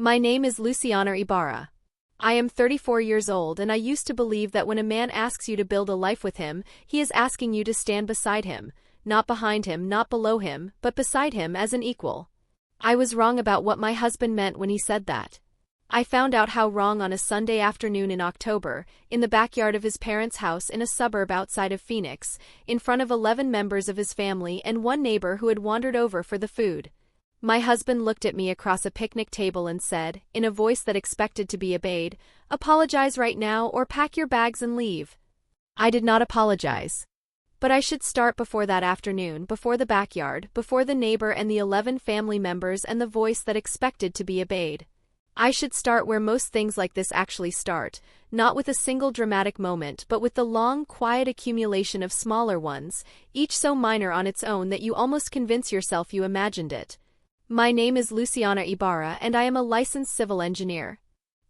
My name is Luciana Ibarra. I am 34 years old and I used to believe that when a man asks you to build a life with him, he is asking you to stand beside him, not behind him, not below him, but beside him as an equal. I was wrong about what my husband meant when he said that. I found out how wrong on a Sunday afternoon in October, in the backyard of his parents' house in a suburb outside of Phoenix, in front of 11 members of his family and one neighbor who had wandered over for the food. My husband looked at me across a picnic table and said, in a voice that expected to be obeyed, "Apologize right now or pack your bags and leave." I did not apologize. But I should start before that afternoon, before the backyard, before the neighbor and the 11 family members and the voice that expected to be obeyed. I should start where most things like this actually start, not with a single dramatic moment but with the long, quiet accumulation of smaller ones, each so minor on its own that you almost convince yourself you imagined it. My name is Luciana Ibarra and I am a licensed civil engineer.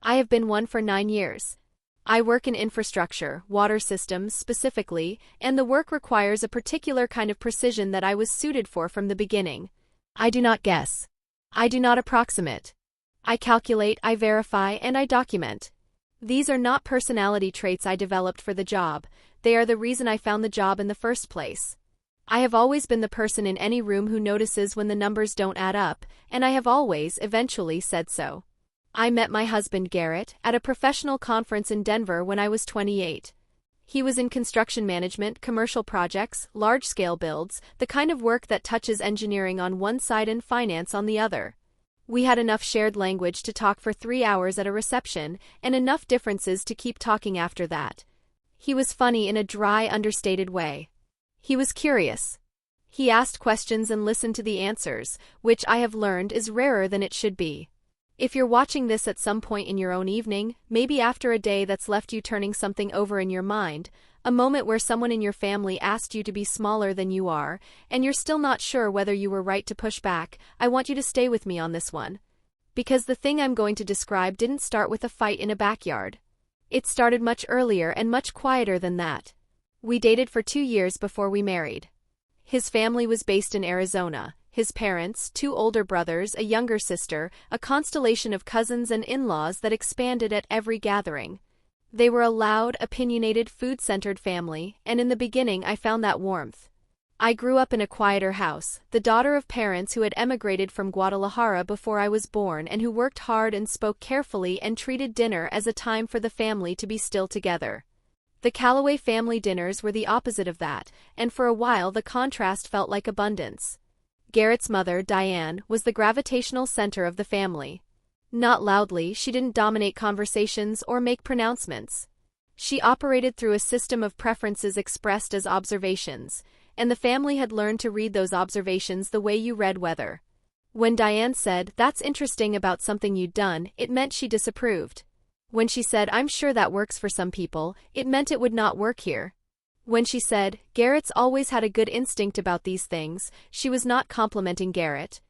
I have been one for 9 years. I work in infrastructure, water systems specifically, and the work requires a particular kind of precision that I was suited for from the beginning. I do not guess. I do not approximate. I calculate, I verify, and I document. These are not personality traits I developed for the job, they are the reason I found the job in the first place. I have always been the person in any room who notices when the numbers don't add up, and I have always, eventually, said so. I met my husband Garrett at a professional conference in Denver when I was 28. He was in construction management, commercial projects, large-scale builds, the kind of work that touches engineering on one side and finance on the other. We had enough shared language to talk for 3 hours at a reception, and enough differences to keep talking after that. He was funny in a dry, understated way. He was curious. He asked questions and listened to the answers, which I have learned is rarer than it should be. If you're watching this at some point in your own evening, maybe after a day that's left you turning something over in your mind, a moment where someone in your family asked you to be smaller than you are, and you're still not sure whether you were right to push back, I want you to stay with me on this one. Because the thing I'm going to describe didn't start with a fight in a backyard. It started much earlier and much quieter than that. We dated for 2 years before we married. His family was based in Arizona. His parents, 2 older brothers, a younger sister, a constellation of cousins and in-laws that expanded at every gathering. They were a loud, opinionated, food-centered family, and in the beginning I found that warmth. I grew up in a quieter house, the daughter of parents who had emigrated from Guadalajara before I was born and who worked hard and spoke carefully and treated dinner as a time for the family to be still together. The Calloway family dinners were the opposite of that, and for a while the contrast felt like abundance. Garrett's mother, Diane, was the gravitational center of the family. Not loudly, she didn't dominate conversations or make pronouncements. She operated through a system of preferences expressed as observations, and the family had learned to read those observations the way you read weather. When Diane said, "That's interesting about something you'd done," it meant she disapproved. When she said, "I'm sure that works for some people," it meant it would not work here. When she said, "Garrett's always had a good instinct about these things," she was not complimenting Garrett.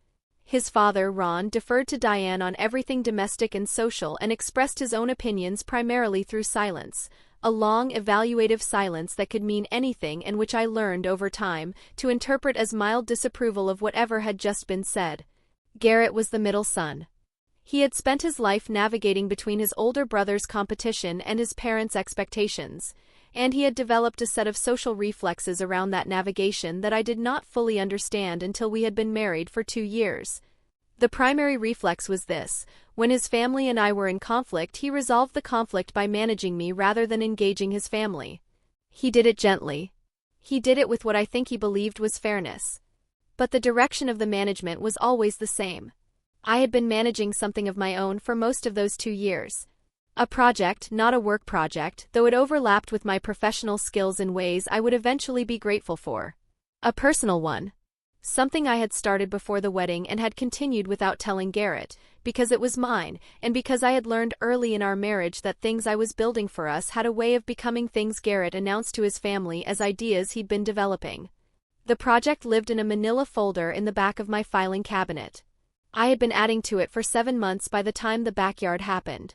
His father, Ron, deferred to Diane on everything domestic and social and expressed his own opinions primarily through silence, a long, evaluative silence that could mean anything and which I learned over time to interpret as mild disapproval of whatever had just been said. Garrett was the middle son. He had spent his life navigating between his older brother's competition and his parents' expectations, and he had developed a set of social reflexes around that navigation that I did not fully understand until we had been married for 2 years. The primary reflex was this: when his family and I were in conflict, he resolved the conflict by managing me rather than engaging his family. He did it gently. He did it with what I think he believed was fairness. But the direction of the management was always the same. I had been managing something of my own for most of those 2 years. A project, not a work project, though it overlapped with my professional skills in ways I would eventually be grateful for. A personal one. Something I had started before the wedding and had continued without telling Garrett, because it was mine, and because I had learned early in our marriage that things I was building for us had a way of becoming things Garrett announced to his family as ideas he'd been developing. The project lived in a manila folder in the back of my filing cabinet. I had been adding to it for 7 months by the time the backyard happened.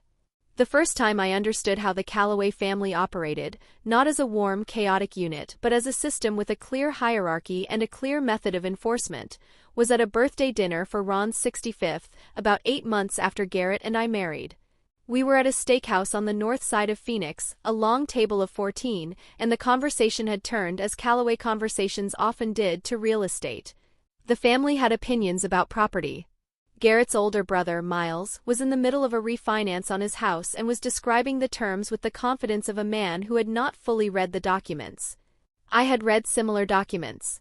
The first time I understood how the Calloway family operated, not as a warm, chaotic unit but as a system with a clear hierarchy and a clear method of enforcement, was at a birthday dinner for Ron's 65th, about 8 months after Garrett and I married. We were at a steakhouse on the north side of Phoenix, a long table of 14, and the conversation had turned, as Calloway conversations often did, to real estate. The family had opinions about property. Garrett's older brother, Miles, was in the middle of a refinance on his house and was describing the terms with the confidence of a man who had not fully read the documents. I had read similar documents.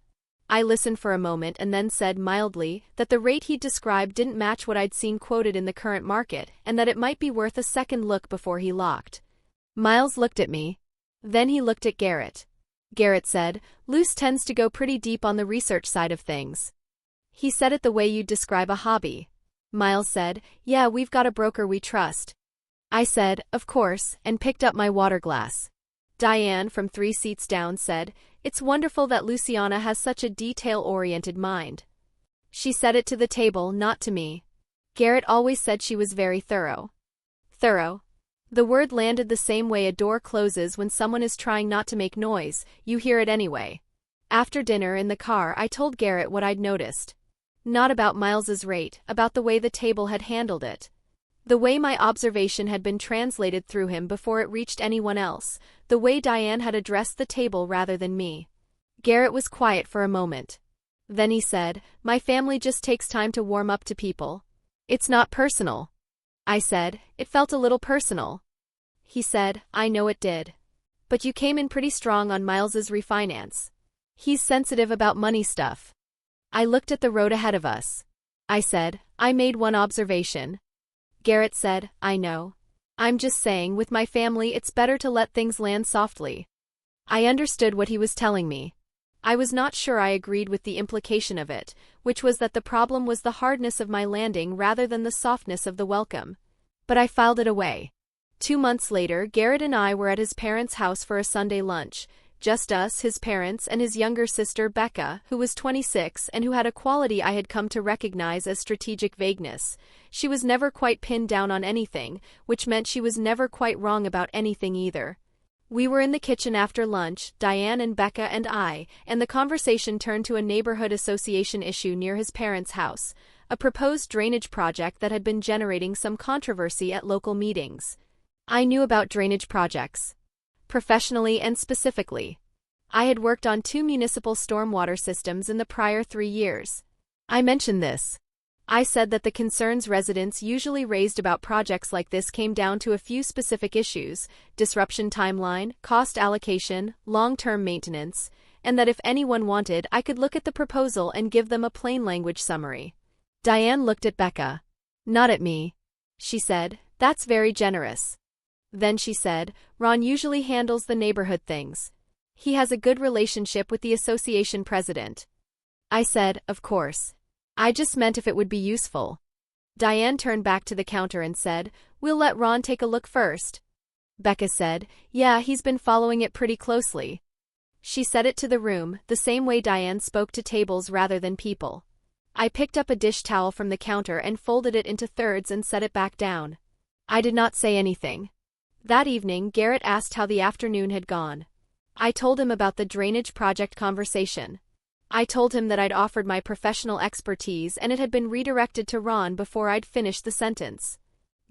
I listened for a moment and then said mildly that the rate he'd described didn't match what I'd seen quoted in the current market and that it might be worth a second look before he locked. Miles looked at me. Then he looked at Garrett. Garrett said, "Luce tends to go pretty deep on the research side of things." He said it the way you'd describe a hobby. Miles said, "Yeah, we've got a broker we trust." I said, "Of course," and picked up my water glass. Diane, from 3 seats down, said, "It's wonderful that Luciana has such a detail-oriented mind." She said it to the table, not to me. Garrett always said she was very thorough. Thorough. The word landed the same way a door closes when someone is trying not to make noise, you hear it anyway. After dinner in the car, I told Garrett what I'd noticed. Not about Miles's rate, about the way the table had handled it. The way my observation had been translated through him before it reached anyone else, the way Diane had addressed the table rather than me. Garrett was quiet for a moment. Then he said, "My family just takes time to warm up to people. It's not personal." I said, "It felt a little personal." He said, "I know it did. But you came in pretty strong on Miles's refinance. He's sensitive about money stuff." I looked at the road ahead of us. I said, "I made one observation." Garrett said, "I know. I'm just saying, with my family it's better to let things land softly." I understood what he was telling me. I was not sure I agreed with the implication of it, which was that the problem was the hardness of my landing rather than the softness of the welcome. But I filed it away. 2 months later, Garrett and I were at his parents' house for a Sunday lunch. Just us, his parents, and his younger sister, Becca, who was 26 and who had a quality I had come to recognize as strategic vagueness. She was never quite pinned down on anything, which meant she was never quite wrong about anything either. We were in the kitchen after lunch, Diane and Becca and I, and the conversation turned to a neighborhood association issue near his parents' house, a proposed drainage project that had been generating some controversy at local meetings. I knew about drainage projects. Professionally and specifically. I had worked on 2 municipal stormwater systems in the prior 3 years. I mentioned this. I said that the concerns residents usually raised about projects like this came down to a few specific issues: disruption timeline, cost allocation, long-term maintenance, and that if anyone wanted, I could look at the proposal and give them a plain language summary. Diane looked at Becca. Not at me. She said, "That's very generous." Then she said, "Ron usually handles the neighborhood things. He has a good relationship with the association president." I said, "Of course. I just meant if it would be useful." Diane turned back to the counter and said, "We'll let Ron take a look first." Becca said, "Yeah, he's been following it pretty closely." She said it to the room, the same way Diane spoke to tables rather than people. I picked up a dish towel from the counter and folded it into thirds and set it back down. I did not say anything. That evening, Garrett asked how the afternoon had gone. I told him about the drainage project conversation. I told him that I'd offered my professional expertise and it had been redirected to Ron before I'd finished the sentence.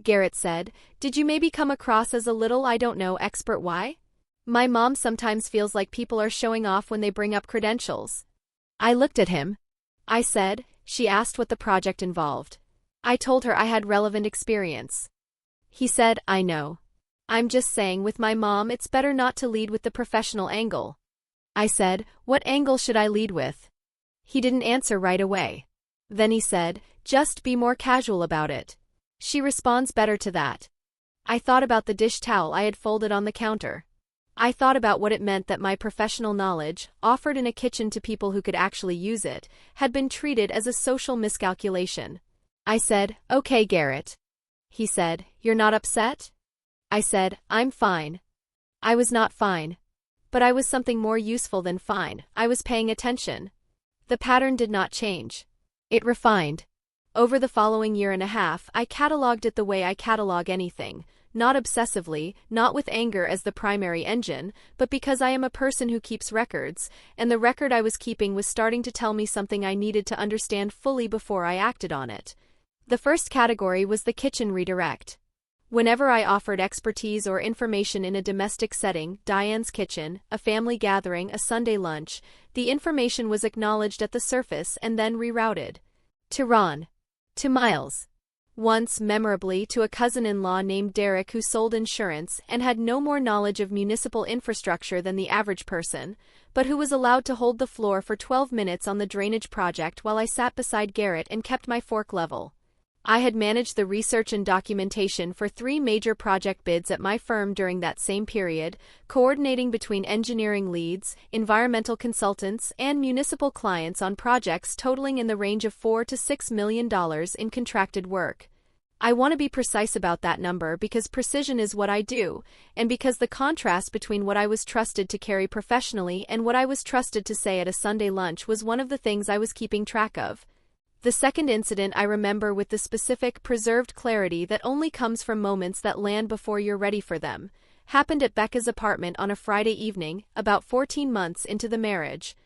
Garrett said, "Did you maybe come across as a little, I don't know, expert? Why? My mom sometimes feels like people are showing off when they bring up credentials." I looked at him. I said, "She asked what the project involved. I told her I had relevant experience." He said, "I know. I'm just saying, with my mom it's better not to lead with the professional angle." I said, "What angle should I lead with?" He didn't answer right away. Then he said, "Just be more casual about it. She responds better to that." I thought about the dish towel I had folded on the counter. I thought about what it meant that my professional knowledge, offered in a kitchen to people who could actually use it, had been treated as a social miscalculation. I said, "Okay, Garrett." He said, "You're not upset?" I said, "I'm fine." I was not fine. But I was something more useful than fine. I was paying attention. The pattern did not change. It refined. Over the following 1.5 years, I catalogued it the way I catalog anything: not obsessively, not with anger as the primary engine, but because I am a person who keeps records, and the record I was keeping was starting to tell me something I needed to understand fully before I acted on it. The first category was the kitchen redirect. Whenever I offered expertise or information in a domestic setting, Diane's kitchen, a family gathering, a Sunday lunch, the information was acknowledged at the surface and then rerouted. To Ron. To Miles. Once, memorably, to a cousin-in-law named Derek who sold insurance and had no more knowledge of municipal infrastructure than the average person, but who was allowed to hold the floor for 12 minutes on the drainage project while I sat beside Garrett and kept my fork level. I had managed the research and documentation for 3 major project bids at my firm during that same period, coordinating between engineering leads, environmental consultants, and municipal clients on projects totaling in the range of $4 to $6 million in contracted work. I want to be precise about that number because precision is what I do, and because the contrast between what I was trusted to carry professionally and what I was trusted to say at a Sunday lunch was one of the things I was keeping track of. The second incident I remember with the specific, preserved clarity that only comes from moments that land before you're ready for them, happened at Becca's apartment on a Friday evening, about 14 months into the marriage.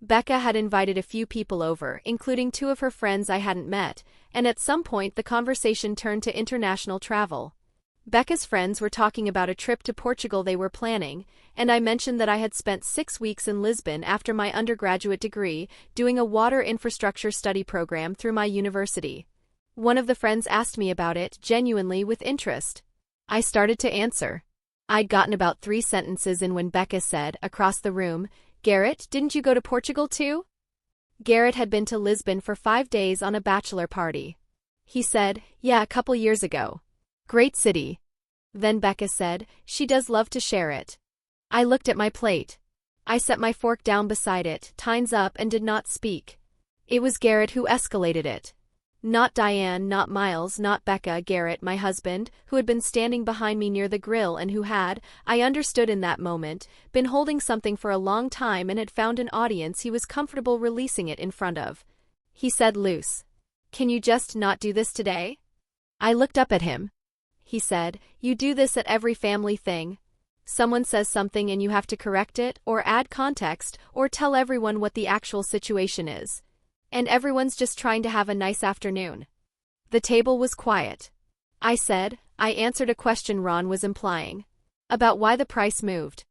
Becca had invited a few people over, including 2 of her friends I hadn't met, and at some point the conversation turned to international travel. Becca's friends were talking about a trip to Portugal they were planning, and I mentioned that I had spent 6 weeks in Lisbon after my undergraduate degree, doing a water infrastructure study program through my university. One of the friends asked me about it, genuinely with interest. I started to answer. I'd gotten about 3 sentences in when Becca said, across the room, "Garrett, didn't you go to Portugal too?" Garrett had been to Lisbon for 5 days on a bachelor party. He said, "Yeah, a couple years ago. Great city." Then Becca said, "She does love to share it." I looked at my plate. I set my fork down beside it, tines up, and did not speak. It was Garrett who escalated it. Not Diane, not Miles, not Becca, Garrett, my husband, who had been standing behind me near the grill and who had, I understood in that moment, been holding something for a long time and had found an audience he was comfortable releasing it in front of. He said, "Luce, can you just not do this today?" I looked up at him. He said, "You do this at every family thing. Someone says something and you have to correct it, or add context, or tell everyone what the actual situation is. And everyone's just trying to have a nice afternoon." The table was quiet. I said, I answered a question Ron was implying. About why the price moved.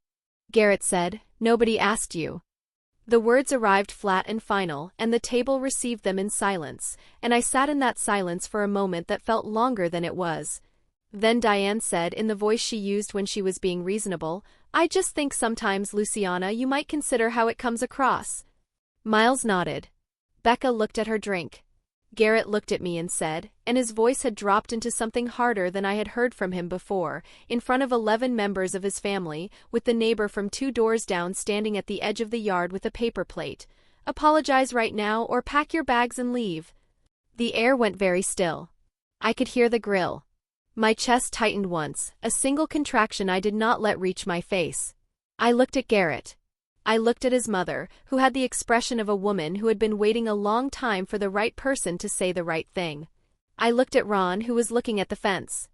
Garrett said, "Nobody asked you." The words arrived flat and final, and the table received them in silence, and I sat in that silence for a moment that felt longer than it was. Then Diane said in the voice she used when she was being reasonable, "I just think sometimes, Luciana, you might consider how it comes across." Miles nodded. Becca looked at her drink. Garrett looked at me and said, and his voice had dropped into something harder than I had heard from him before, in front of 11 members of his family, with the neighbor from 2 doors down standing at the edge of the yard with a paper plate, "Apologize right now or pack your bags and leave." The air went very still. I could hear the grill. My chest tightened once, a single contraction I did not let reach my face. I looked at Garrett. I looked at his mother, who had the expression of a woman who had been waiting a long time for the right person to say the right thing. I looked at Ron, who was looking at the fence.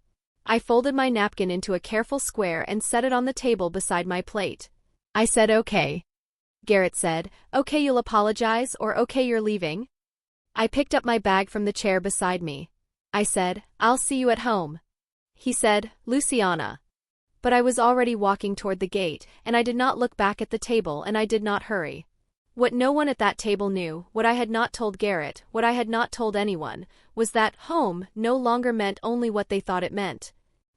I folded my napkin into a careful square and set it on the table beside my plate. I said, "Okay." Garrett said, "Okay, you'll apologize, or okay, you're leaving?" I picked up my bag from the chair beside me. I said, "I'll see you at home." He said, "Luciana." But I was already walking toward the gate, and I did not look back at the table and I did not hurry. What no one at that table knew, what I had not told Garrett, what I had not told anyone, was that home no longer meant only what they thought it meant.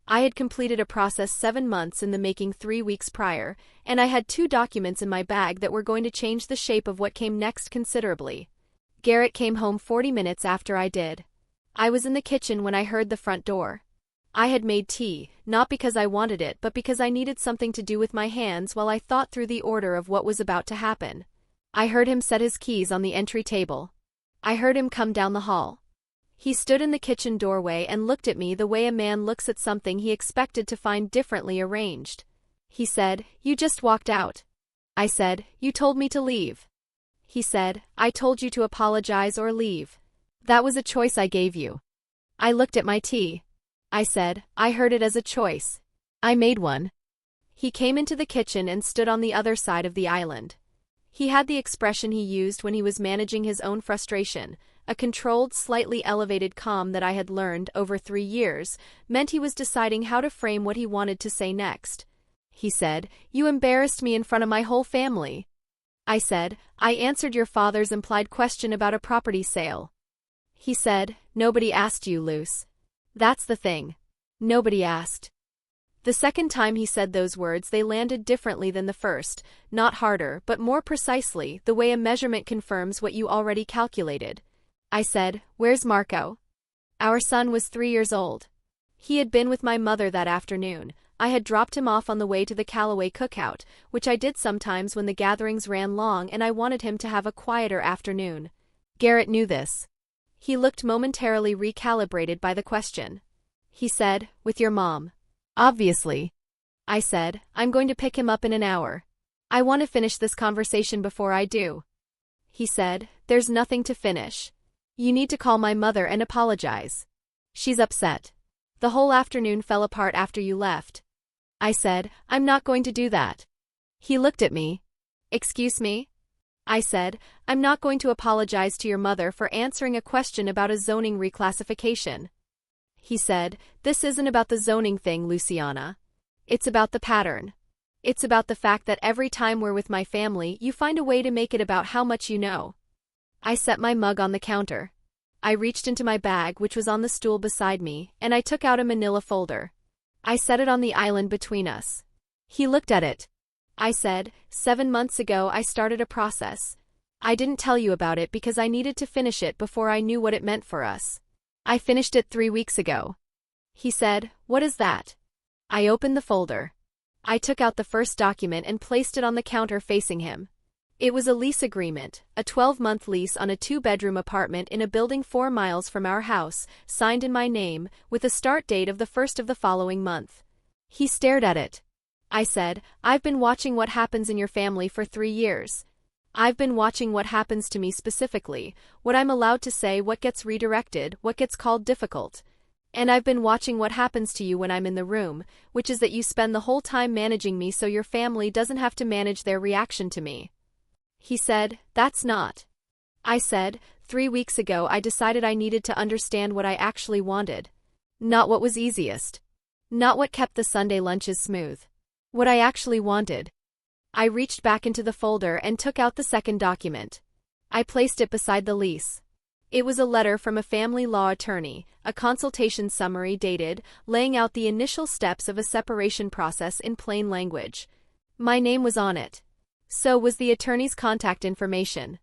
I had completed a process 7 months in the making 3 weeks prior, and I had 2 documents in my bag that were going to change the shape of what came next considerably. Garrett came home 40 minutes after I did. I was in the kitchen when I heard the front door. I had made tea, not because I wanted it but because I needed something to do with my hands while I thought through the order of what was about to happen. I heard him set his keys on the entry table. I heard him come down the hall. He stood in the kitchen doorway and looked at me the way a man looks at something he expected to find differently arranged. He said, "You just walked out." I said, "You told me to leave." He said, "I told you to apologize or leave. That was a choice I gave you." I looked at my tea. I said, I heard it as a choice. I made one. He came into the kitchen and stood on the other side of the island. He had the expression he used when he was managing his own frustration, a controlled, slightly elevated calm that I had learned, over 3 years, meant he was deciding how to frame what he wanted to say next. He said, "You embarrassed me in front of my whole family." I said, "I answered your father's implied question about a property sale." He said, "Nobody asked you, Luce. That's the thing. Nobody asked." The second time he said those words, they landed differently than the first, not harder, but more precisely, the way a measurement confirms what you already calculated. I said, "Where's Marco?" Our son was 3 years old. He had been with my mother that afternoon. I had dropped him off on the way to the Callaway cookout, which I did sometimes when the gatherings ran long and I wanted him to have a quieter afternoon. Garrett knew this. He looked momentarily recalibrated by the question. He said, "With your mom." "Obviously." I said, "I'm going to pick him up in an hour. I want to finish this conversation before I do." He said, "There's nothing to finish. You need to call my mother and apologize. She's upset. The whole afternoon fell apart after you left." I said, "I'm not going to do that." He looked at me. "Excuse me?" I said, "I'm not going to apologize to your mother for answering a question about a zoning reclassification." He said, "This isn't about the zoning thing, Luciana. It's about the pattern. It's about the fact that every time we're with my family, you find a way to make it about how much you know." I set my mug on the counter. I reached into my bag, which was on the stool beside me, and I took out a manila folder. I set it on the island between us. He looked at it. I said, 7 months ago I started a process. I didn't tell you about it because I needed to finish it before I knew what it meant for us. I finished it 3 weeks ago." He said, "What is that?" I opened the folder. I took out the first document and placed it on the counter facing him. It was a lease agreement, a 12-month lease on a 2-bedroom apartment in a building 4 miles from our house, signed in my name, with a start date of the 1st of the following month. He stared at it. I said, "I've been watching what happens in your family for 3 years. I've been watching what happens to me specifically, what I'm allowed to say, what gets redirected, what gets called difficult. And I've been watching what happens to you when I'm in the room, which is that you spend the whole time managing me so your family doesn't have to manage their reaction to me." He said, "That's not." I said, 3 weeks ago I decided I needed to understand what I actually wanted. Not what was easiest. Not what kept the Sunday lunches smooth. What I actually wanted. I reached back into the folder and took out the second document. I placed it beside the lease. It was a letter from a family law attorney, a consultation summary dated, laying out the initial steps of a separation process in plain language. My name was on it. So was the attorney's contact information.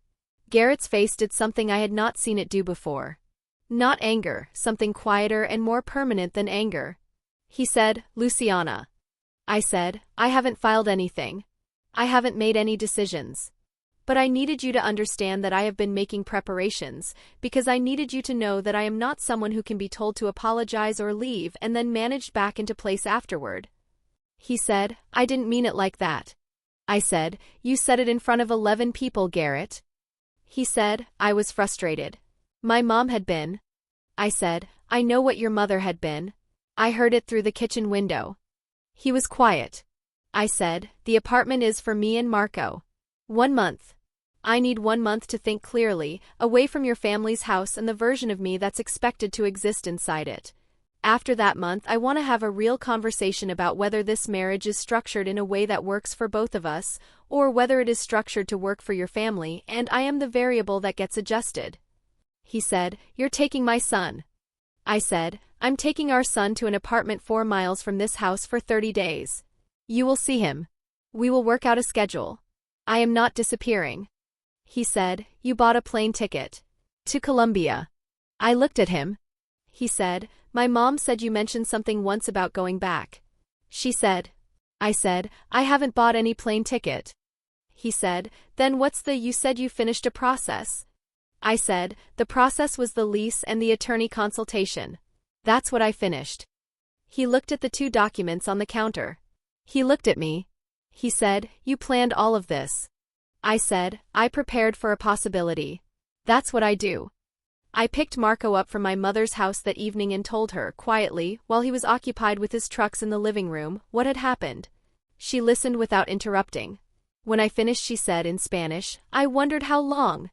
Garrett's face did something I had not seen it do before. Not anger, something quieter and more permanent than anger. He said, "Luciana." I said, "I haven't filed anything. I haven't made any decisions. But I needed you to understand that I have been making preparations, because I needed you to know that I am not someone who can be told to apologize or leave and then managed back into place afterward." He said, "I didn't mean it like that." I said, "You said it in front of 11 people, Garrett." He said, "I was frustrated. My mom had been." I said, "I know what your mother had been. I heard it through the kitchen window." He was quiet. I said, "The apartment is for me and Marco. 1 month. I need 1 month to think clearly, away from your family's house and the version of me that's expected to exist inside it. After that month, I want to have a real conversation about whether this marriage is structured in a way that works for both of us, or whether it is structured to work for your family and I am the variable that gets adjusted." He said, "You're taking my son." I said, "I'm taking our son to an apartment 4 miles from this house for 30 days. You will see him. We will work out a schedule. I am not disappearing." He said, "You bought a plane ticket. To Colombia." I looked at him. He said, "My mom said you mentioned something once about going back. She said." I said, "I haven't bought any plane ticket." He said, "Then what's the you said you finished a process?" I said, "The process was the lease and the attorney consultation. That's what I finished." He looked at the 2 documents on the counter. He looked at me. He said, "You planned all of this." I said, "I prepared for a possibility. That's what I do." I picked Marco up from my mother's house that evening and told her, quietly, while he was occupied with his trucks in the living room, what had happened. She listened without interrupting. When I finished, she said in Spanish, "I wondered how long."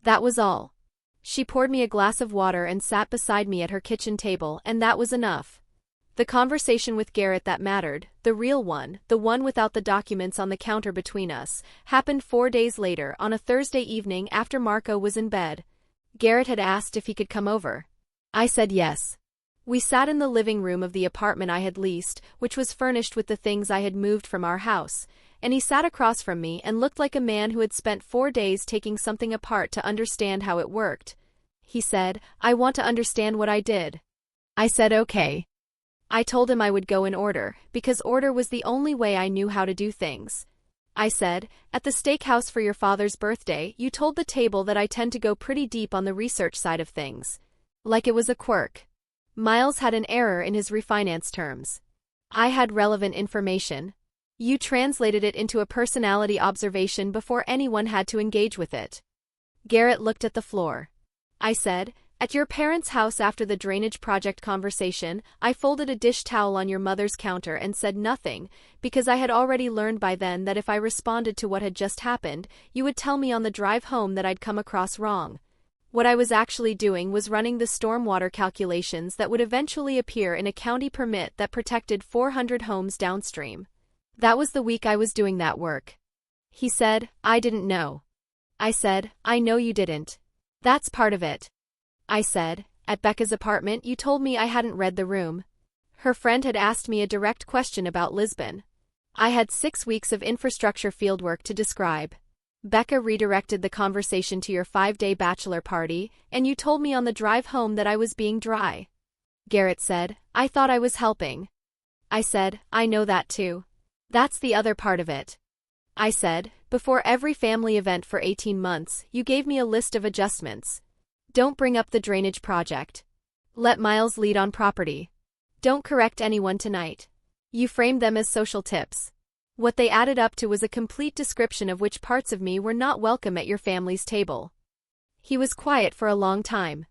That was all. She poured me a glass of water and sat beside me at her kitchen table, and that was enough. The conversation with Garrett that mattered, the real one, the one without the documents on the counter between us, happened 4 days later, on a Thursday evening after Marco was in bed. Garrett had asked if he could come over. I said yes. We sat in the living room of the apartment I had leased, which was furnished with the things I had moved from our house, and he sat across from me and looked like a man who had spent 4 days taking something apart to understand how it worked. He said, "I want to understand what I did." I said okay. I told him I would go in order, because order was the only way I knew how to do things. I said, "At the steakhouse for your father's birthday, you told the table that I tend to go pretty deep on the research side of things. Like it was a quirk. Miles had an error in his refinance terms. I had relevant information. You translated it into a personality observation before anyone had to engage with it." Garrett looked at the floor. I said, "At your parents' house after the drainage project conversation, I folded a dish towel on your mother's counter and said nothing, because I had already learned by then that if I responded to what had just happened, you would tell me on the drive home that I'd come across wrong. What I was actually doing was running the stormwater calculations that would eventually appear in a county permit that protected 400 homes downstream. That was the week I was doing that work." He said, "I didn't know." I said, "I know you didn't. That's part of it." I said, "At Becca's apartment, you told me I hadn't read the room. Her friend had asked me a direct question about Lisbon. I had 6 weeks of infrastructure fieldwork to describe. Becca redirected the conversation to your 5-day bachelor party, and you told me on the drive home that I was being dry." Garrett said, "I thought I was helping." I said, "I know that too. That's the other part of it." I said, "Before every family event for 18 months, you gave me a list of adjustments. Don't bring up the drainage project. Let Miles lead on property. Don't correct anyone tonight." You framed them as social tips. What they added up to was a complete description of which parts of me were not welcome at your family's table. He was quiet for a long time.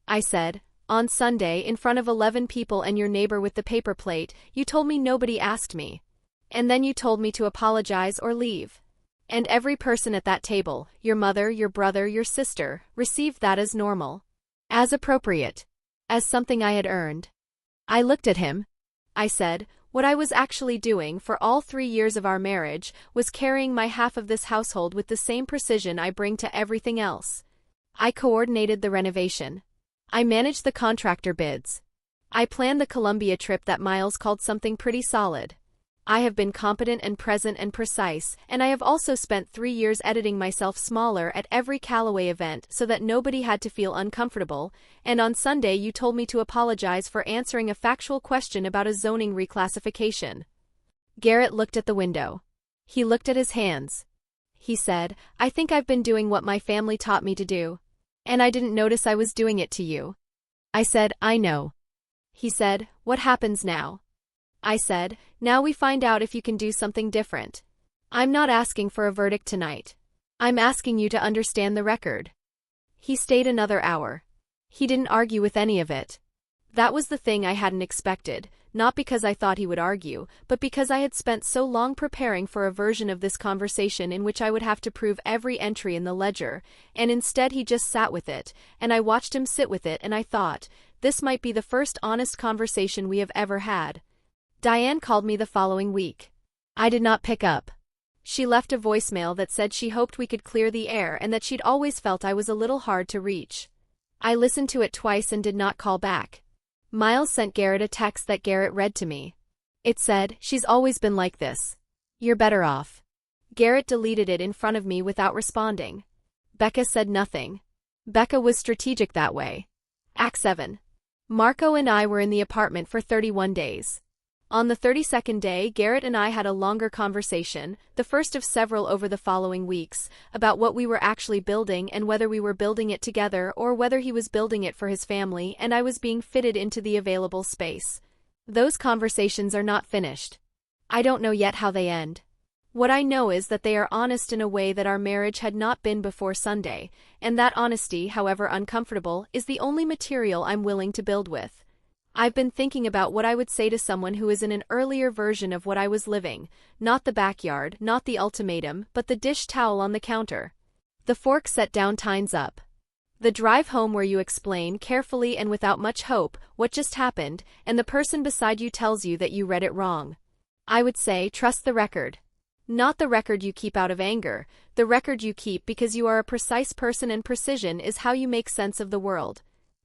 I said, "On Sunday, in front of 11 people and your neighbor with the paper plate, you told me nobody asked me. And then you told me to apologize or leave. And every person at that table, your mother, your brother, your sister, received that as normal. As appropriate. As something I had earned." I looked at him. I said, "What I was actually doing for all 3 years of our marriage was carrying my half of this household with the same precision I bring to everything else. I coordinated the renovation. I managed the contractor bids. I planned the Colombia trip that Miles called something pretty solid. I have been competent and present and precise, and I have also spent 3 years editing myself smaller at every Callaway event so that nobody had to feel uncomfortable, and on Sunday you told me to apologize for answering a factual question about a zoning reclassification." Garrett looked at the window. He looked at his hands. He said, "I think I've been doing what my family taught me to do. And I didn't notice I was doing it to you." I said, "I know." He said, "What happens now?" I said, "Now we find out if you can do something different. I'm not asking for a verdict tonight. I'm asking you to understand the record." He stayed another hour. He didn't argue with any of it. That was the thing I hadn't expected, not because I thought he would argue, but because I had spent so long preparing for a version of this conversation in which I would have to prove every entry in the ledger, and instead he just sat with it, and I watched him sit with it, and I thought, this might be the first honest conversation we have ever had. Diane called me the following week. I did not pick up. She left a voicemail that said she hoped we could clear the air and that she'd always felt I was a little hard to reach. I listened to it twice and did not call back. Miles sent Garrett a text that Garrett read to me. It said, "She's always been like this. You're better off." Garrett deleted it in front of me without responding. Becca said nothing. Becca was strategic that way. Act 7. Marco and I were in the apartment for 31 days. On the 32nd day, Garrett and I had a longer conversation, the first of several over the following weeks, about what we were actually building and whether we were building it together or whether he was building it for his family and I was being fitted into the available space. Those conversations are not finished. I don't know yet how they end. What I know is that they are honest in a way that our marriage had not been before Sunday, and that honesty, however uncomfortable, is the only material I'm willing to build with. I've been thinking about what I would say to someone who is in an earlier version of what I was living, not the backyard, not the ultimatum, but the dish towel on the counter. The fork set down ties up. The drive home where you explain, carefully and without much hope, what just happened, and the person beside you tells you that you read it wrong. I would say, trust the record. Not the record you keep out of anger, the record you keep because you are a precise person and precision is how you make sense of the world.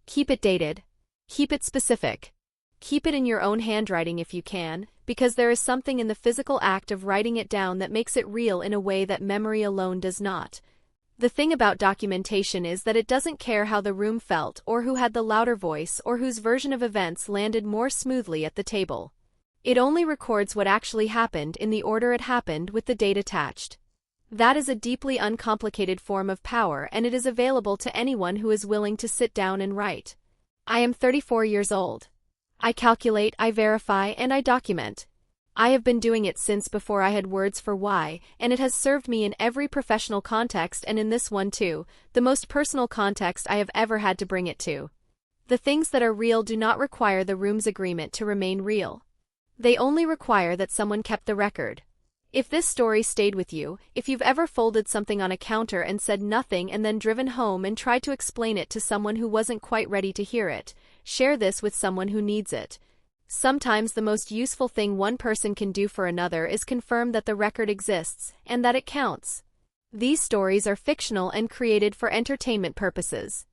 Keep it dated. Keep it specific. Keep it in your own handwriting if you can, because there is something in the physical act of writing it down that makes it real in a way that memory alone does not. The thing about documentation is that it doesn't care how the room felt or who had the louder voice or whose version of events landed more smoothly at the table. It only records what actually happened in the order it happened with the date attached. That is a deeply uncomplicated form of power and it is available to anyone who is willing to sit down and write. I am 34 years old. I calculate, I verify, and I document. I have been doing it since before I had words for why, and it has served me in every professional context and in this one too, the most personal context I have ever had to bring it to. The things that are real do not require the room's agreement to remain real. They only require that someone kept the record. If this story stayed with you, if you've ever folded something on a counter and said nothing and then driven home and tried to explain it to someone who wasn't quite ready to hear it, share this with someone who needs it. Sometimes the most useful thing one person can do for another is confirm that the record exists, and that it counts. These stories are fictional and created for entertainment purposes.